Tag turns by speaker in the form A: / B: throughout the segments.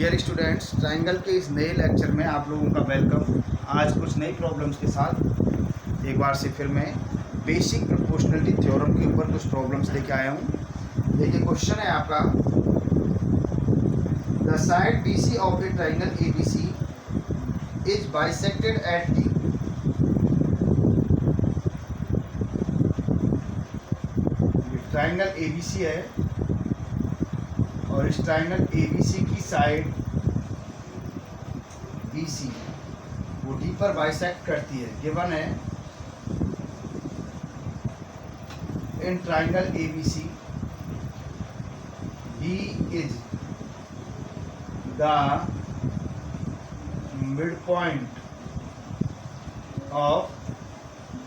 A: Dear students, triangle के इस नए लेक्चर में आप लोगों का वेलकम। आज कुछ नई प्रॉब्लम्स के साथ एक बार से फिर मैं बेसिक प्रोपोर्शनलिटी थ्योरम के ऊपर कुछ प्रॉब्लम्स लेके आया हूँ। देखिए, क्वेश्चन है आपका, the side BC of A triangle ABC is bisected eight D। Triangle ABC है और इस ट्रायंगल ABC की साइड BC वो D पर बाइसेक्ट करती है। गिवन है in triangle ABC B is the mid point of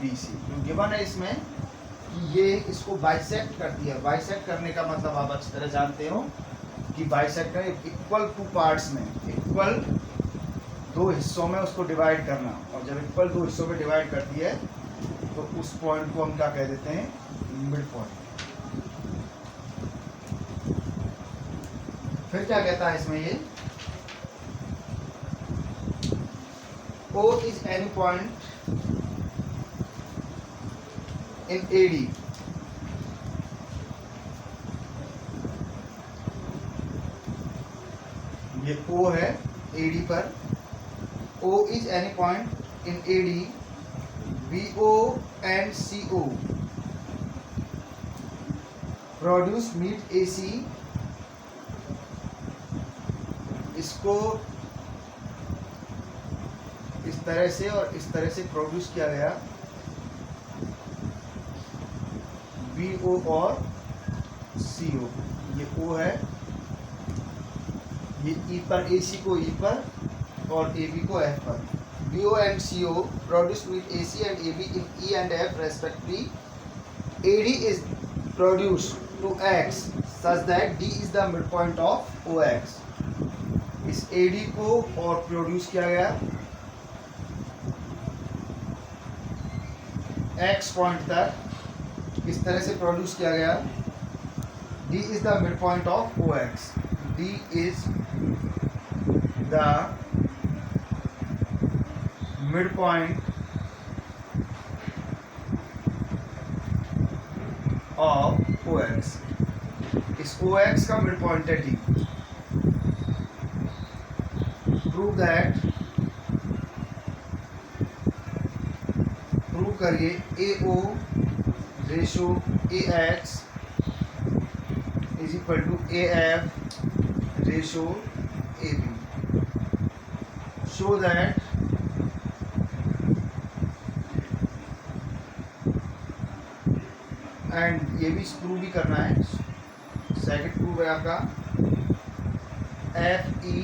A: BC। तो गिवन है इसमें कि ये इसको बाइसेक्ट करती है। बाइसेक्ट करने का मतलब आप अच्छी तरह जानते हो कि बाइसेक्ट है इक्वल टू पार्ट्स में, इक्वल दो हिस्सों में उसको डिवाइड करना। और जब इक्वल दो हिस्सों में डिवाइड करती है तो उस पॉइंट को हम क्या कह देते हैं? Mid point. फिर क्या कहता है इसमें ये, O is any point in AD ये O है AD पर। O is any point in AD, BO and CO produce meet AC। इसको इस तरह से और इस तरह से प्रोड्यूस किया गया, BO और CO। ये O है, ये E पर, AC को E पर और AB को F पर। BO and CO produce with AC and AB in E and F respectively. AD is produced to X such that D is the midpoint of OX। इस AD को और produce किया गया X point तक, इस तरह से प्रोड्यूस किया गया। D is the midpoint of OX। D is the midpoint of OX। इस OX का मिड पॉइंट है D। प्रूव करिए AO ratio AX is equal to AF ratio AB। Show that and ये भी प्रूव भी करना है। सेकंड प्रूव है आपका FE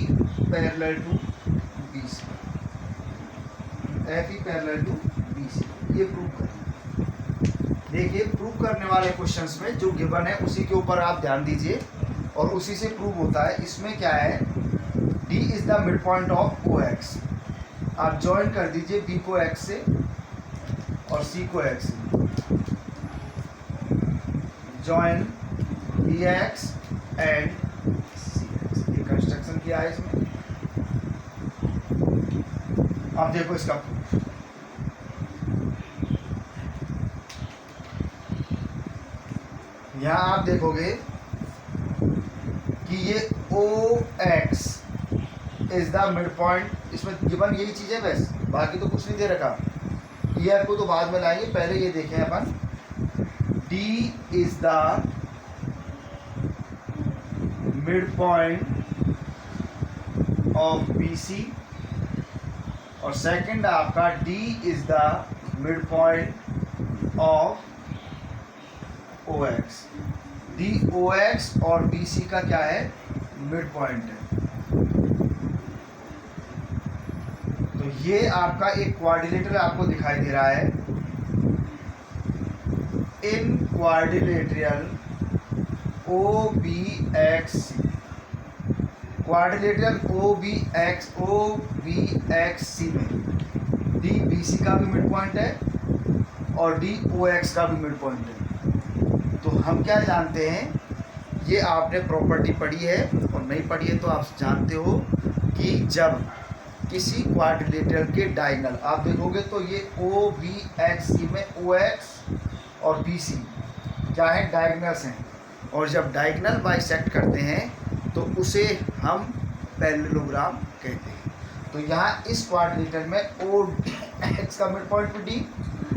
A: parallel to BC। FE parallel to BC ये प्रूव करना। देखिए, प्रूव करने वाले क्वेश्चंस में जो गिवन है उसी के ऊपर आप ध्यान दीजिए और उसी से प्रूव होता है। इसमें क्या है, D is the mid point of OX। आप ज्वाइन कर दीजिए B को X से और C को X से। जॉइन BX एंड CX, ये कंस्ट्रक्शन किया है इसमें। अब देखो इसका प्रूफ। यहाँ आप देखोगे कि ये OX is the mid point. इसमें गिवन यही चीज है, बस बाकी तो कुछ नहीं दे रखा। EF को तो बाद में लाएंगे, पहले ये देखें अपन। D is the mid point of BC और सेकंड आपका D is the mid point of OX। D OX और BC का क्या है? मिड पॉइंट है। तो ये आपका एक क्वाड्रिलेटरल आपको दिखाई दे रहा है। इन क्वाड्रिलेटरल OBXC, क्वाड्रिलेटरल OBXC में D BC का भी मिड पॉइंट है और D OX का भी मिड पॉइंट है। तो हम क्या जानते हैं, ये आपने प्रॉपर्टी पढ़ी है और नहीं पढ़ी है तो आप जानते हो कि जब किसी क्वाड्रिलेटरल के डायगोनल आप देखोगे तो ये ओ बी एक्स में ओ एक्स और बी सी क्या है, डायगोनल्स हैं, और जब डायगोनल बाइसेक्ट करते हैं तो उसे हम पैरेललोग्राम कहते हैं। तो यहाँ इस क्वाड्रिलेटरल में ओ एक्स का मिड पॉइंट भी डी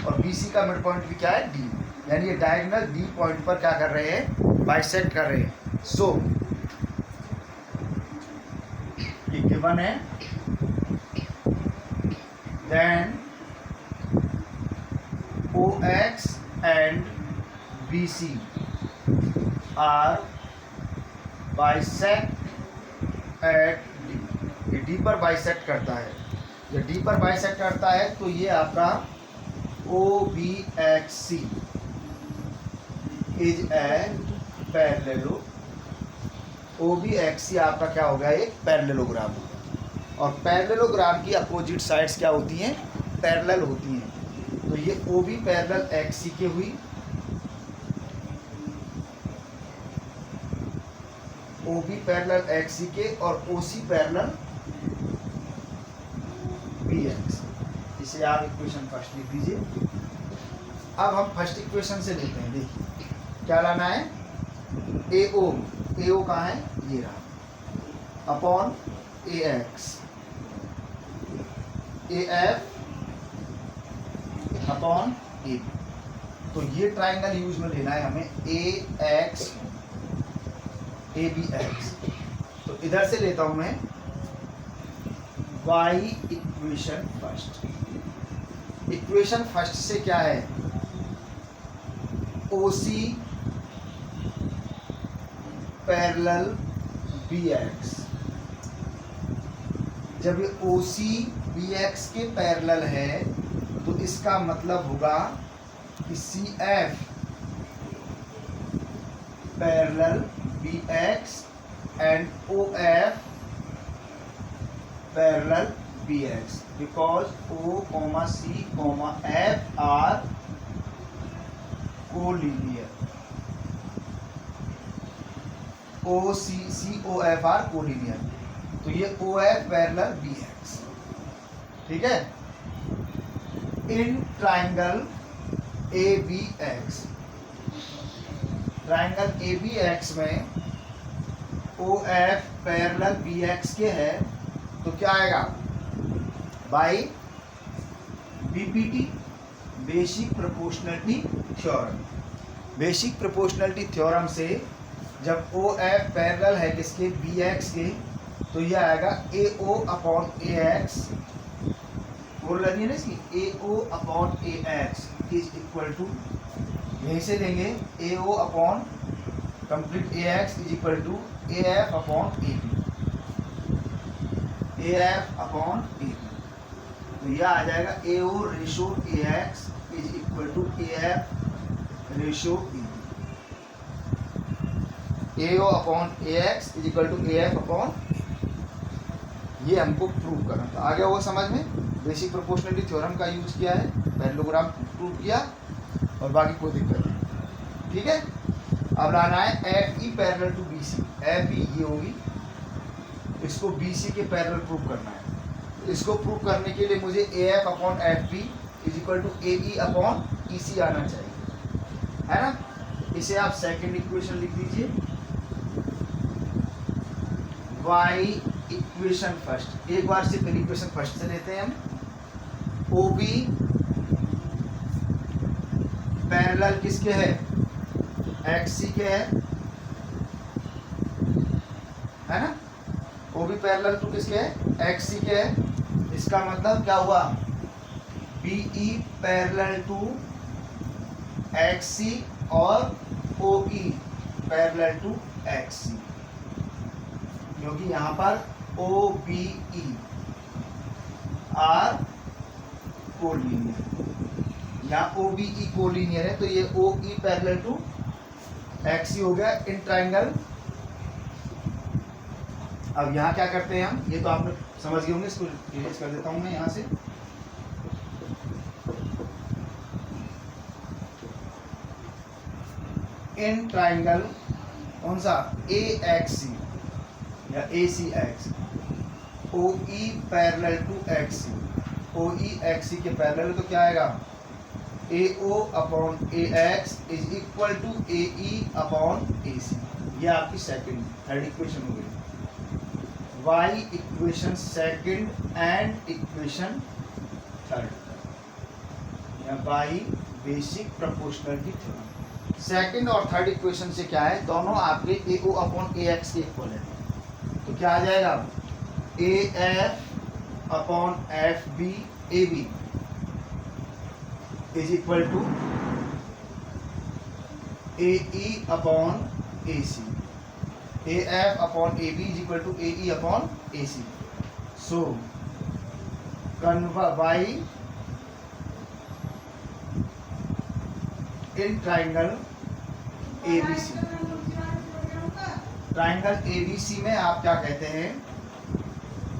A: और बी सी का मिड पॉइंट भी क्या है, डी, यानी ये डायगोनल डी पॉइंट पर क्या कर रहे हैं, बाइसेक्ट कर रहे हैं। सो ये गिवन है, then O X and B C are bisect at D. ये डी पर बाइसेक्ट करता है, ये डी पर बाइसेक्ट करता है तो ये आपका O B X C is A पैरेललो, ओ बी एक्स सी आपका क्या हो गया, एक पैरेललोग्राम। और पैरेललोग्राम की अपोजिट साइड्स क्या होती हैं, पैरेलल होती हैं। तो ये O B parallel x C के हुई, O B parallel x C के, और ओ सी पैरेलल बी एक्स। इसे आप इक्वेशन फर्स्ट लिख दीजिए। अब हम फर्स्ट इक्वेशन से लेते हैं, देखिए क्या लाना है, ए ओ कहाँ है, ये रहा, upon A X, A F upon A. तो ये ट्राइंगल यूज में लेना है हमें, A X A B X. तो इधर से लेता हूं मैं y equation first. Equation first से क्या है, O C parallel B X. जब ये ओ सी बी एक्स के पैरेलल है तो इसका मतलब होगा कि C F parallel B X and O F parallel B X, because O comma C comma F R collinear, O C O F R collinear. तो ये O F parallel B X, ठीक है। In triangle A B X, triangle A B X में O F parallel B X के है तो क्या आएगा, by BPT basic proportionality theorem. Basic proportionality theorem से जब ओ एफ पैरेलल है किसके, बी एक्स के, तो यह आएगा A O upon A x, बोल रही है ना इसकी, A O upon A X is equal to, यहीं से लेंगे A O upon complete A X is equal to A F upon A B, A F upon A B. तो यह आ जाएगा A O ratio A X is equal to A F ratio A B, A O upon A X is equal to A F upon, ये हमको prove करना था। आ गया वो समझ में, बेसिक प्रोपोर्शनलिटी थ्योरम का यूज किया है, पैरेललोग्राम प्रूव किया और बाकी कोई दिक्कत नहीं, ठीक है। अब लाना है F E parallel to B C, F E ये होगी, इसको बी सी के पैरेलल प्रूव करना है। इसको प्रूव करने के लिए मुझे A F upon F B is equal to A E upon E C आना चाहिए, है ना। इसे आप सेकेंड इक्वेशन लिख दीजिए, वाई इक्वेशन फर्स्ट। एक बार से फिर इक्वेशन फर्स्ट से लेते हैं हम, ओ बी पैरेलल किसके है, एक्स सी के है ना, ओ बी पैरेलल टू किसके है, एक्स सी के है। इसका मतलब क्या हुआ, B E parallel to X C और O E parallel to X C, क्योंकि यहाँ पर O B E R collinear, यहाँ ओ बी ई कोलिनियर है तो ये O E parallel to X C हो गया इन ट्राइंगल। अब यहाँ क्या करते हैं हम, ये तो आपने समझ गए होंगे, इसको इरेज कर देता हूँ मैं यहाँ से। इन ट्राइंगल कौन सा, ए एक्स सी या A C X, O E parallel to X C, O E X C के पैरेलल, तो क्या आएगा, A O upon A X is equal to A E upon A C. ये आपकी third equation हो गई, by equation second and equation third, या by basic proportionality theorem. Second और थर्ड इक्वेशन से क्या है, दोनों आपके A O upon A X के इक्वल है, तो क्या आ जाएगा, A F upon F B A B is equal to A E upon A C, A F upon A B is equal to A E upon A C. So by in triangle ABC, triangle ABC में आप क्या कहते हैं,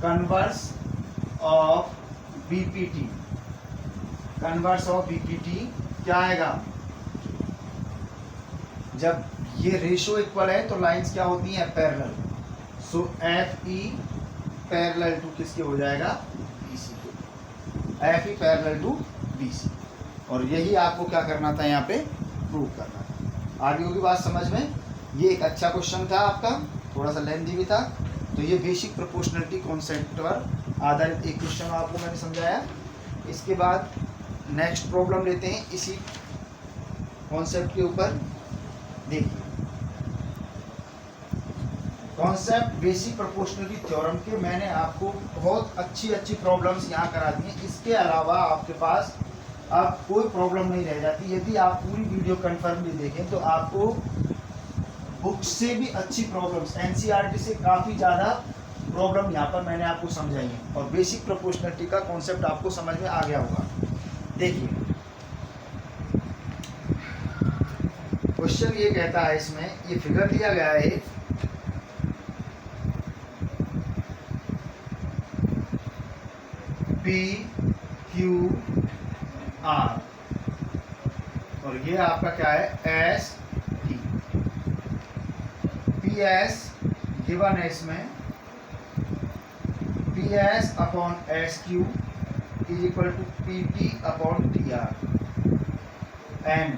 A: converse of BPT, converse of BPT क्या आएगा, जब ये ratio equal है तो लाइंस क्या होती हैं, parallel. So F E parallel to किसके हो जाएगा, बीसी के, F E parallel to BC. और यही आपको क्या करना था, यहाँ पे प्रूव करना था। आगे होगी बात समझ में। ये एक अच्छा क्वेश्चन था आपका, थोड़ा सा लेंथी भी था। तो ये बेसिक प्रोपोर्शनलिटी कॉन्सेप्ट पर आधारित एक क्वेश्चन आपको मैंने समझाया। इसके बाद नेक्स्ट प्रॉब्लम लेते हैं इसी कॉन्सेप्ट के ऊपर। देखिए कॉन्सेप्ट बेसिक प्रोपोर्शनलिटी थ्योरम के मैंने आपको बहुत अच्छी प्रॉब्लम्स यहाँ करा दी हैं। इसके अलावा आपके पास अब कोई प्रॉब्लम नहीं रह जाती। यदि आप पूरी वीडियो कन्फर्मली देखें तो आपको बुक से भी अच्छी प्रॉब्लम्स, एनसीईआरटी से काफ़ी ज़्यादा प्रॉब्लम यहाँ पर मैंने आपको समझाई है और बेसिक प्रोपोर्शनलिटी का कॉन्सेप्ट आपको समझ में आ गया होगा। देखिए क्वेश्चन ये कहता है, इसमें ये फिगर दिया गया है, पी क्यू आर और ये आपका क्या है, S T. P S given है इसमें, P S upon S Q is equal to P T upon T R and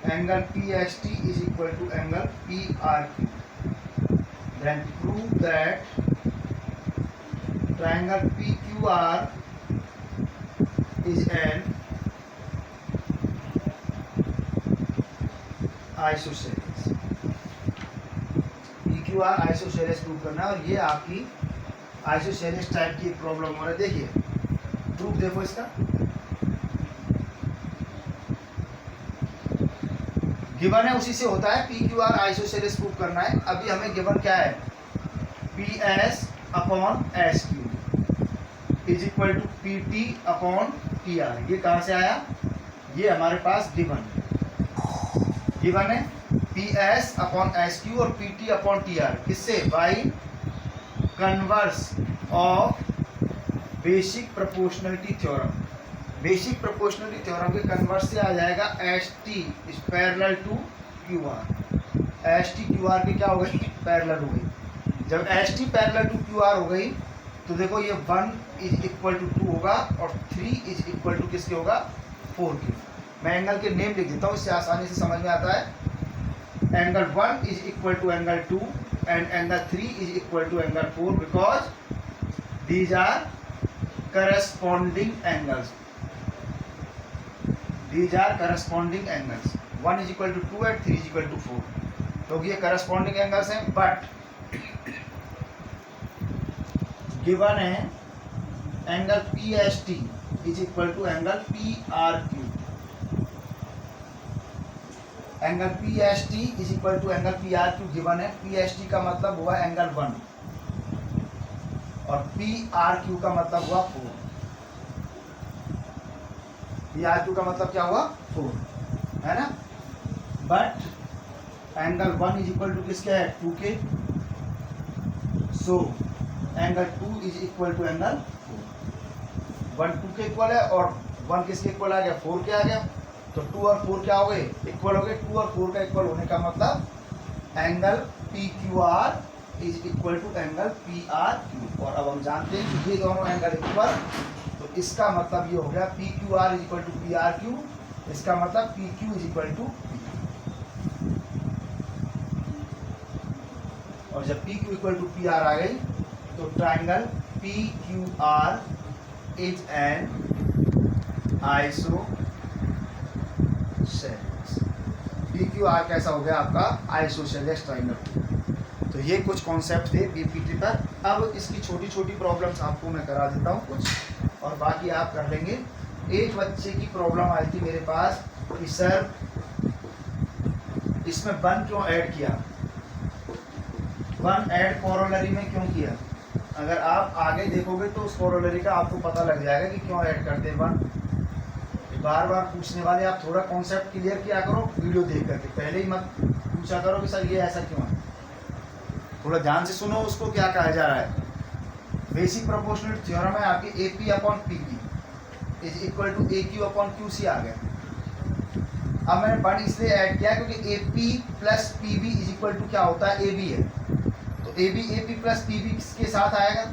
A: angle P S T is equal to angle P R Q. Then prove that triangle PQR is an isosceles। PQR isosceles प्रूव करना है और ये आपकी isosceles type की problem हो रहा है। देखिए प्रूफ देखो इसका, गिवन है उसी से होता है। PQR आइसोसेलेस प्रूव करना है। अभी हमें गिवन क्या है, PS upon S Q is equal to P T upon T R. ये कहाँ से आया, ये हमारे पास गिवन है P S upon S Q और P T upon T R. किससे, by converse of basic proportionality theorem. Basic proportionality theorem के कन्वर्स से आ जाएगा S T is parallel to Q R. S T Q R की क्या हो गई, पैरेलल हो गई। जब S T parallel to Q R हो गई तो देखो ये 1 इज इक्वल टू 2 होगा और 3 इज इक्वल टू किसके होगा, 4 के। मैं एंगल के नेम लिख देता हूँ, इससे आसानी से समझ में आता है। Angle 1 is equal to angle 2 and angle 3 is equal to angle 4 because these are corresponding angles. These are corresponding angles. 1 is equal to 2 and 3 is equal to 4, तो ये करस्पॉन्डिंग एंगल्स हैं। बट गिवन है angle P S T is equal to angle P R Q. Angle P S T is equal to angle P R Q given है। P S T का मतलब हुआ angle 1 और P R Q का मतलब हुआ 4। P R Q का मतलब क्या हुआ, 4, है ना। But angle 1 is equal to किसके है, 2 के। So angle 2 is equal to angle 4। 1 2 के इक्वल है और 1 किसके इक्वल आ गया, 4 के आ गया। तो 2 और 4 क्या हो गए, इक्वल हो गए। 2 और 4 का इक्वल होने का मतलब angle PQR is equal to angle PRQ। और अब हम जानते हैं कि ये दोनों एंगल इक्वल, तो इसका मतलब ये हो गया PQR is equal to PRQ, इसका मतलब PQ is equal to P। और जब PQ इक्वल टू PR आ गई तो triangle PQR is an isosceles. PQR कैसा हो गया आपका, आइसोसेलेस ट्राइंगल। तो ये कुछ कॉन्सेप्ट थे PPT पर। अब इसकी छोटी छोटी प्रॉब्लम्स आपको मैं करा देता हूँ कुछ, और बाकी आप कर लेंगे। एक बच्चे की प्रॉब्लम आई थी मेरे पास कि सर इसमें 1 क्यों ऐड किया, 1 ऐड कोरोलरी में क्यों किया। अगर आप आगे देखोगे तो उस कोरोलरी का आपको पता लग जाएगा कि क्यों ऐड करते हैं 1। बार बार पूछने वाले, आप थोड़ा कॉन्सेप्ट क्लियर किया करो वीडियो देख करके, पहले ही मत पूछा करो कि सर ये ऐसा क्यों है। थोड़ा ध्यान से सुनो उसको क्या कहा जा रहा है। बेसिक प्रोपोर्शनल थ्योरम है आपकी AP upon PP is equal to AQ upon QC आ गया। अब मैंने 1 इसलिए ऐड किया क्योंकि AP plus PB is equal to क्या होता है, AB है। तो AP प्लस PB किसके साथ आएगा,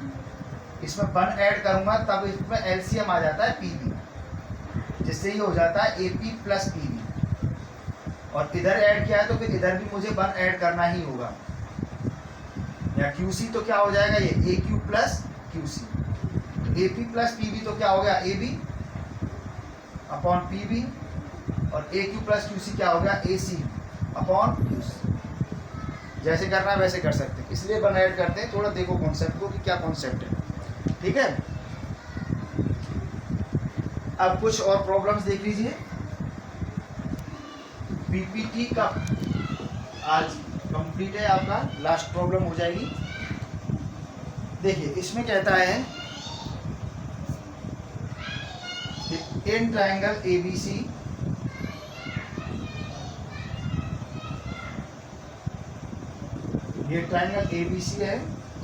A: इसमें 1 ऐड करूंगा तब इसमें LCM आ जाता है PB, जिससे ये हो जाता है AP प्लस PB। और इधर ऐड किया है तो फिर इधर भी मुझे 1 ऐड करना ही होगा, या QC तो क्या हो जाएगा ये AQ plus QC। AP plus PB तो क्या हो गया AB अपॉन PB, और AQ प्लस QC क्या हो गया AC अपॉन QC। जैसे करना है वैसे कर सकते हैं, इसलिए 1 ऐड करते हैं। थोड़ा देखो कॉन्सेप्ट को कि क्या कॉन्सेप्ट है, ठीक है। अब कुछ और प्रॉब्लम्स देख लीजिए। PPT का आज कंप्लीट है, आपका लास्ट प्रॉब्लम हो जाएगी। देखिए इसमें कहता है इन ट्रायंगल ABC ये ट्रायंगल ABC है,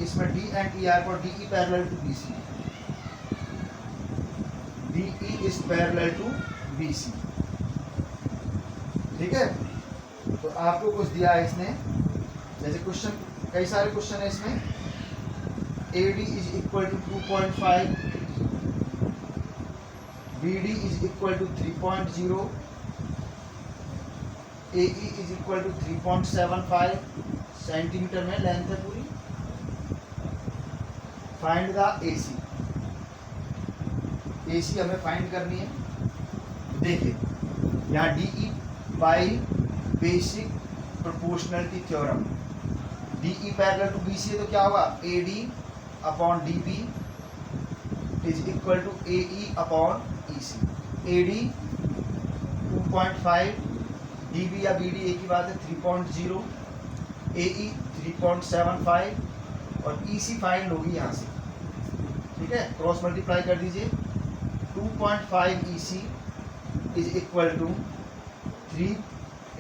A: इसमें D एंड E आर पर DE parallel to BC, DE is parallel to BC, ठीक है। तो आपको कुछ दिया है इसने, जैसे क्वेश्चन, कई सारे क्वेश्चन है इसमें। AD is equal to 2.5, BD is equal to 3.0, AE is equal to 3.75 centimetre में लेंथ है पूरी। फाइंड द AC, AC हमें फाइंड करनी है। देखिए यहाँ DE by basic proportionality theorem, DE parallel to BC है तो क्या होगा AD upon DB is equal to AE upon EC। AD 2.5, DB या BD एक ही बात है 3.0, AE 3.75 और EC फाइंड होगी यहाँ से, ठीक है। क्रॉस मल्टीप्लाई कर दीजिए। 2.5 EC is equal to 3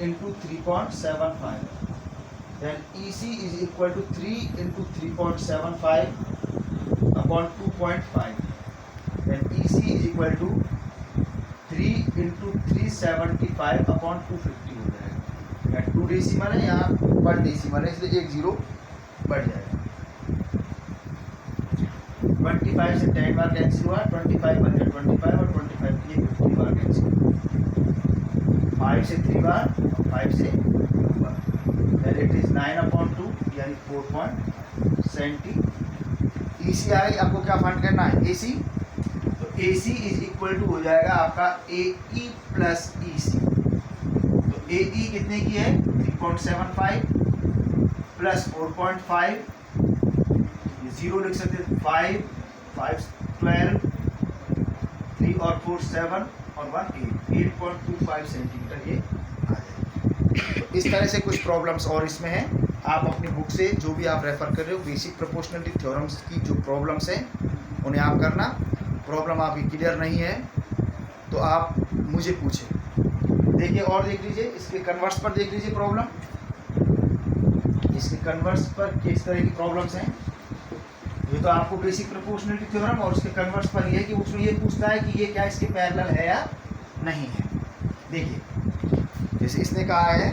A: into 3.75, then EC is equal to 3 into 3.75 upon 2.5, then EC is equal to 3 into 375 upon 250 हो जाएगा। या 2 डेसिमल है, यहाँ 1 डेसिमल है, इसलिए 1 0 बढ़ जाएगा। 25 से 10 बार कैंसिल हुआ, 25 बन गया 25 और 25 की 50 बार कैंसिल, 5 से 3 बार, 5 से 2 बार, then it is 9/2 यानी 4.70। EC आ गई, आपको क्या फाइंड करना है AC, तो AC इज इक्वल टू हो जाएगा आपका AE प्लस EC। तो AE कितने की है 3.75 प्लस 4.5, 0 लिख सकते हैं, 5 5 12, 3 और 4 7 और 1 8.25 सेंटीमीटर ये आ जाएगा। तो इस तरह से कुछ प्रॉब्लम्स और इसमें हैं। आप अपनी बुक से जो भी आप रेफर कर रहे हो, बेसिक प्रोपोर्शनलिटी थ्योरम्स की जो प्रॉब्लम्स हैं उन्हें आप करना। प्रॉब्लम आपकी क्लियर नहीं है तो आप मुझे पूछें। देखिए और देख लीजिए, इसके कन्वर्स पर देख लीजिए प्रॉब्लम, इसके कन्वर्स पर किस तरह की प्रॉब्लम्स हैं। ये तो आपको बेसिक प्रोपोर्शनलिटी थ्योरम और उसके कन्वर्स पर ये है कि उसमें ये पूछता है कि ये क्या इसके पैरेलल है या नहीं है। देखिए जैसे इसने कहा है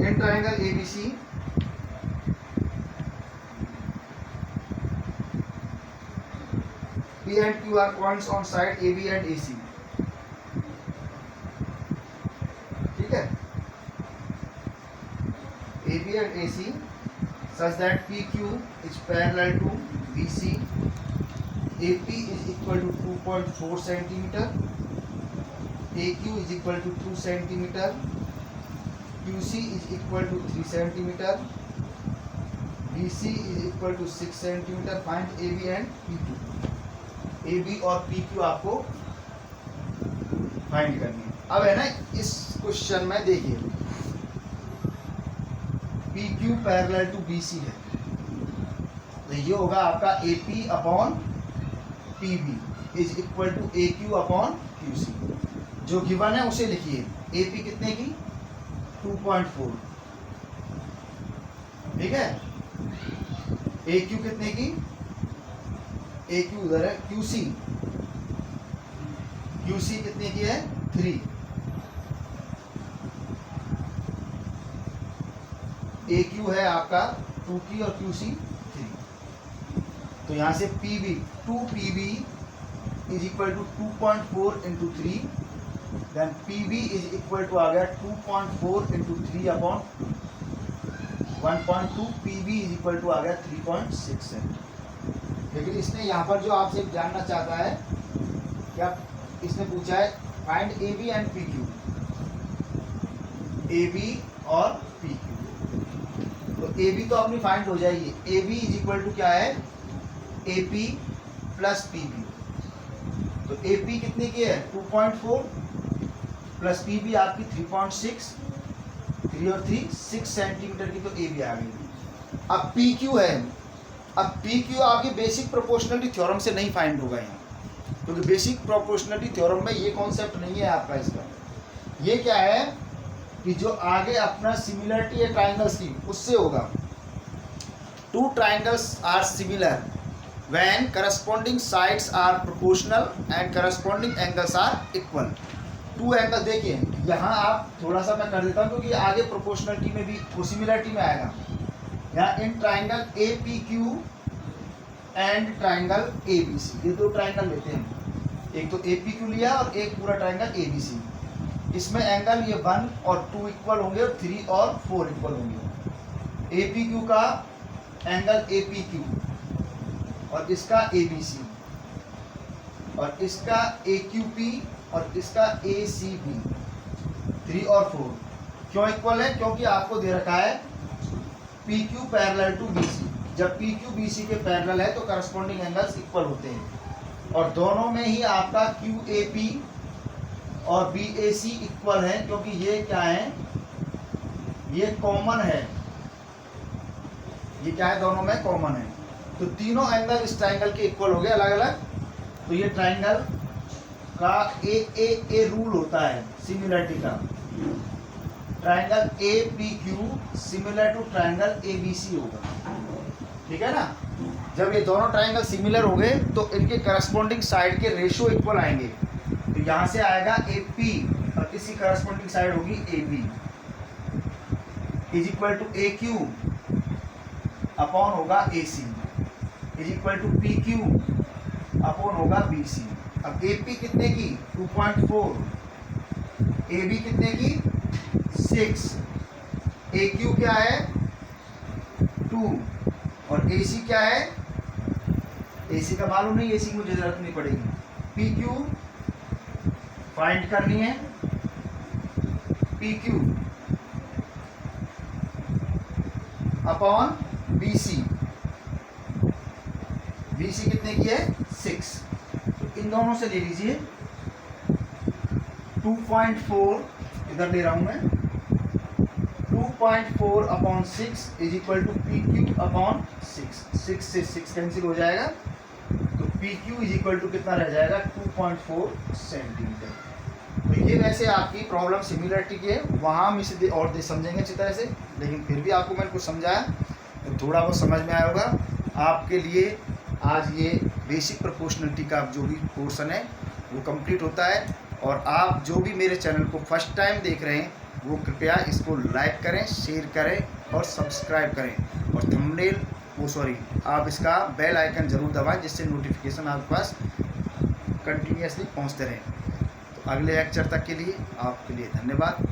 A: in triangle ABC P and Q are points on side AB and AC. ठीक है, AB and AC such that PQ is parallel to BC. AP is equal to 2.4 centimeter. AQ is equal to 2 centimeter. QC is equal to 3 centimeter. BC is equal to 6 centimeter. Find AB and PQ. AB और PQ आपको find करनी है। अब है ना इस question में देखिए PQ पैरेलल टू BC है, तो ये होगा आपका AP upon PB is equal to AQ upon QC। जो गिवन है उसे लिखिए, AP कितने की 2.4, ठीक है, AQ कितने की, AQ उधर है, QC कितने की है 3, AQ है आपका 2 की और QC 3। तो यहाँ से PB 2PB is equal to 2.4 into 3, then PB is equal to आ गया 2.4 into 3 upon 1.2, PB is equal to आ गया 3.6 है। लेकिन इसने यहाँ पर जो आपसे जानना चाहता है क्या, इसने पूछा है find AB and PQ, AB और PQ। तो AB तो अपनी फाइंड हो जाएगी, AB इज इक्वल टू क्या है AP प्लस PB। तो AP कितने की है 2.4 प्लस PB आपकी 3.6, 3 और 3 6 सेंटीमीटर की, तो AB आ गई। अब PQ है, अब PQ आपकी बेसिक प्रोपोर्शनलिटी थ्योरम से नहीं फाइंड होगा यहाँ, क्योंकि बेसिक प्रोपोर्शनलिटी थ्योरम में ये कॉन्सेप्ट नहीं है आपका इसका। ये क्या है कि जो आगे अपना सिमिलरिटी है ट्राइंगल्स की उससे होगा। Two triangles are similar when corresponding sides are proportional and corresponding angles are equal. To angle देखिए यहाँ आप थोड़ा सा मैं कर देता हूँ क्योंकि आगे प्रोपोर्शनलिटी में भी वो सिमिलरिटी में आएगा। यहाँ in triangle APQ and triangle ABC, ये दो ट्राइंगल लेते हैं, एक तो APQ लिया और एक पूरा ट्राइंगल ABC। इसमें एंगल ये 1 और 2 इक्वल होंगे और 3 और 4 इक्वल होंगे। APQ का एंगल APQ और इसका ABC और इसका AQP और इसका ACB, 3 और 4 क्यों इक्वल है, क्योंकि आपको दे रखा है PQ पैरेलल टू BC। जब PQ BC के पैरेलल है तो करस्पॉन्डिंग एंगल्स इक्वल होते हैं, और दोनों में ही आपका QAP और BAC इक्वल है, क्योंकि ये क्या है, ये कॉमन है, ये क्या है दोनों में कॉमन है। तो तीनों एंगल इस ट्राइंगल के इक्वल हो गए अलग अलग। तो ये ट्राइंगल का ए रूल होता है सिमिलरिटी का, triangle APQ similar to triangle ABC होगा, ठीक है ना। जब ये दोनों ट्राइंगल सिमिलर हो गए तो इनके करस्पॉन्डिंग साइड के रेशियो इक्वल आएंगे। तो यहाँ से आएगा AP और इसकी करस्पॉन्डिंग साइड होगी AB is equal to AQ upon होगा AC is equal to PQ upon होगा BC। अब AP कितने की 2.4, AB कितने की 6, AQ क्या है 2 और AC क्या है, AC का मालूम नहीं, AC की मुझे जरूरत नहीं पड़ेगी। PQ फाइंड करनी है, PQ अपॉन BC, BC कितने की है 6। तो इन दोनों से ले लीजिए 2.4 इधर ले रहा हूं मैं, 2.4 upon 6 is equal to PQ upon 6 से 6 कैंसिल हो जाएगा, तो PQ इज इक्वल टू कितना रह जाएगा 2.4 सेंटीमीटर। तो ये वैसे आपकी प्रॉब्लम सिमिलरिटी की है, वहाँ हम इसे और समझेंगे अच्छी तरह से, लेकिन फिर भी आपको मैंने कुछ समझाया तो थोड़ा बहुत समझ में आया होगा। आपके लिए आज ये बेसिक प्रोपोर्शनलिटी का जो भी पोर्शन है वो कंप्लीट होता है। और आप जो भी मेरे चैनल को फर्स्ट टाइम देख रहे हैं वो कृपया इसको लाइक करें, शेयर करें और सब्सक्राइब करें, और थंबनेल आप इसका बेल आइकन ज़रूर दबाएं जिससे नोटिफिकेशन आपके पास कंटिन्यूसली पहुंचते रहें। तो अगले लेक्चर तक के लिए आपके लिए धन्यवाद।